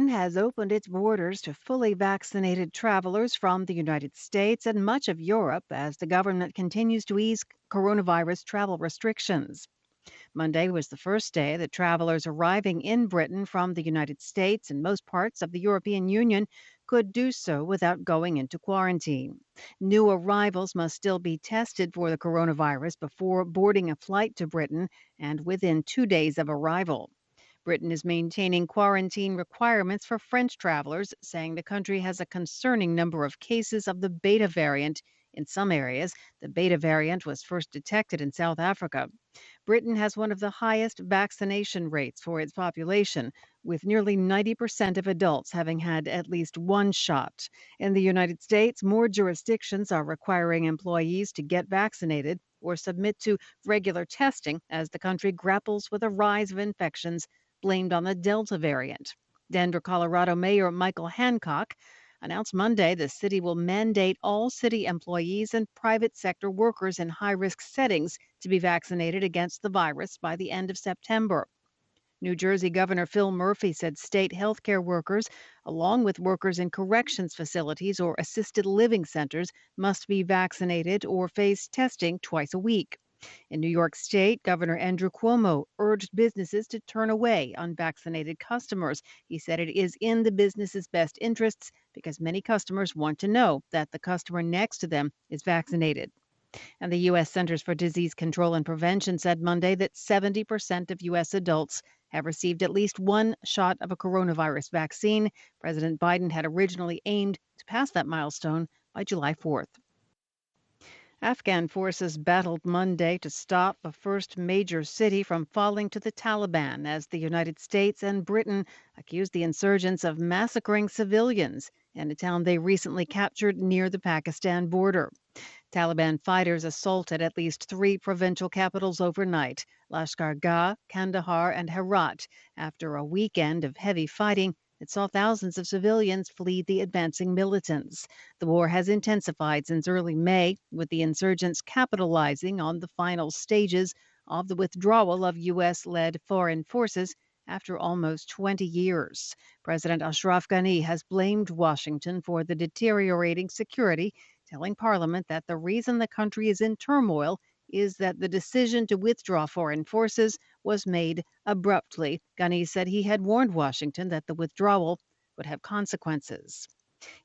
Britain has opened its borders to fully vaccinated travelers from the United States and much of Europe as the government continues to ease coronavirus travel restrictions. Monday was the first day that travelers arriving in Britain from the United States and most parts of the European Union could do so without going into quarantine. New arrivals must still be tested for the coronavirus before boarding a flight to Britain and within 2 days of arrival. Britain is maintaining quarantine requirements for French travelers, saying the country has a concerning number of cases of the Beta variant in some areas. The Beta variant was first detected in South Africa. Britain has one of the highest vaccination rates for its population, with nearly 90% of adults having had at least one shot. In the United States, more jurisdictions are requiring employees to get vaccinated or submit to regular testing as the country grapples with a rise of infections blamed on the Delta variant. Denver, Colorado Mayor Michael Hancock announced Monday the city will mandate all city employees and private sector workers in high risk settings to be vaccinated against the virus by the end of September. New Jersey Governor Phil Murphy said state healthcare workers, along with workers in corrections facilities or assisted living centers, must be vaccinated or face testing twice a week. In New York State, Governor Andrew Cuomo urged businesses to turn away unvaccinated customers. He said it is in the business's best interests because many customers want to know that the customer next to them is vaccinated. And the U.S. Centers for Disease Control and Prevention said Monday that 70% of U.S. adults have received at least one shot of a coronavirus vaccine. President Biden had originally aimed to pass that milestone by July 4th. Afghan forces battled Monday to stop the first major city from falling to the Taliban as the United States and Britain accused the insurgents of massacring civilians in a town they recently captured near the Pakistan border. Taliban fighters assaulted at least three provincial capitals overnight: Lashkar Gah, Kandahar, and Herat, after a weekend of heavy fighting that saw thousands of civilians flee the advancing militants. The war has intensified since early May, with the insurgents capitalizing on the final stages of the withdrawal of U.S. led foreign forces after almost 20 years. President Ashraf Ghani has blamed Washington for the deteriorating security, telling Parliament that the reason the country is in turmoil is that the decision to withdraw foreign forces was made abruptly. Ghani said he had warned Washington that the withdrawal would have consequences.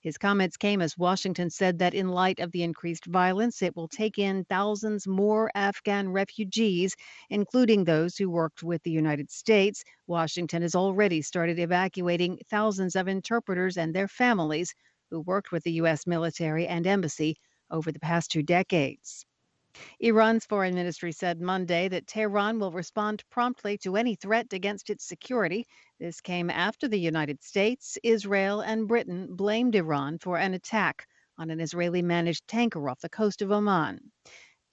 His comments came as Washington said that in light of the increased violence, it will take in thousands more Afghan refugees, including those who worked with the United States. Washington has already started evacuating thousands of interpreters and their families who worked with the U.S. military and embassy over the past 2 decades. Iran's foreign ministry said Monday that Tehran will respond promptly to any threat against its security. This came after the United States, Israel, and Britain blamed Iran for an attack on an Israeli managed tanker off the coast of Oman.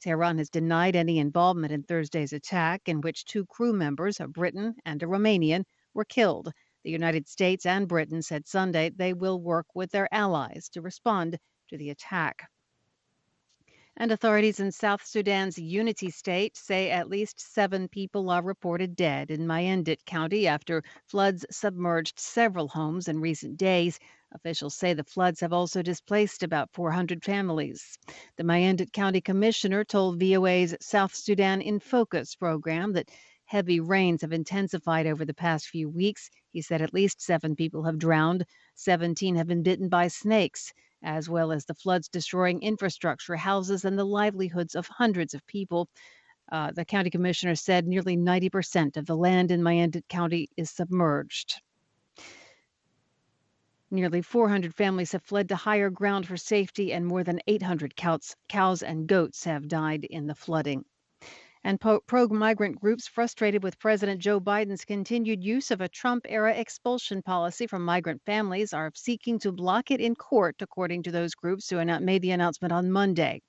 Tehran has denied any involvement in Thursday's attack, in which two crew members, a Briton and a Romanian, were killed. The United States and Britain said Sunday they will work with their allies to respond to the attack. And authorities in South Sudan's Unity State say at least 7 people are reported dead in Mayandit County after floods submerged several homes in recent days. Officials say the floods have also displaced about 400 families. The Mayandit County Commissioner told VOA's South Sudan in Focus program that heavy rains have intensified over the past few weeks. He said at least 7 people have drowned, 17 have been bitten by snakes, as well as the floods destroying infrastructure, houses, and the livelihoods of hundreds of people. The county commissioner said nearly 90% of the land in Mayandit County is submerged. Nearly 400 families have fled to higher ground for safety, and more than 800 cows and goats have died in the flooding. And pro-migrant groups frustrated with President Joe Biden's continued use of a Trump-era expulsion policy from migrant families are seeking to block it in court, according to those groups who made the announcement on Monday.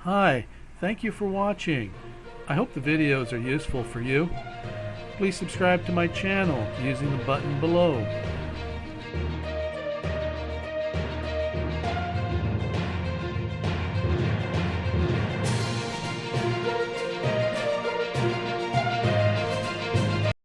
Hi, thank you for watching. I hope the videos are useful for you. Please subscribe to my channel using the button below.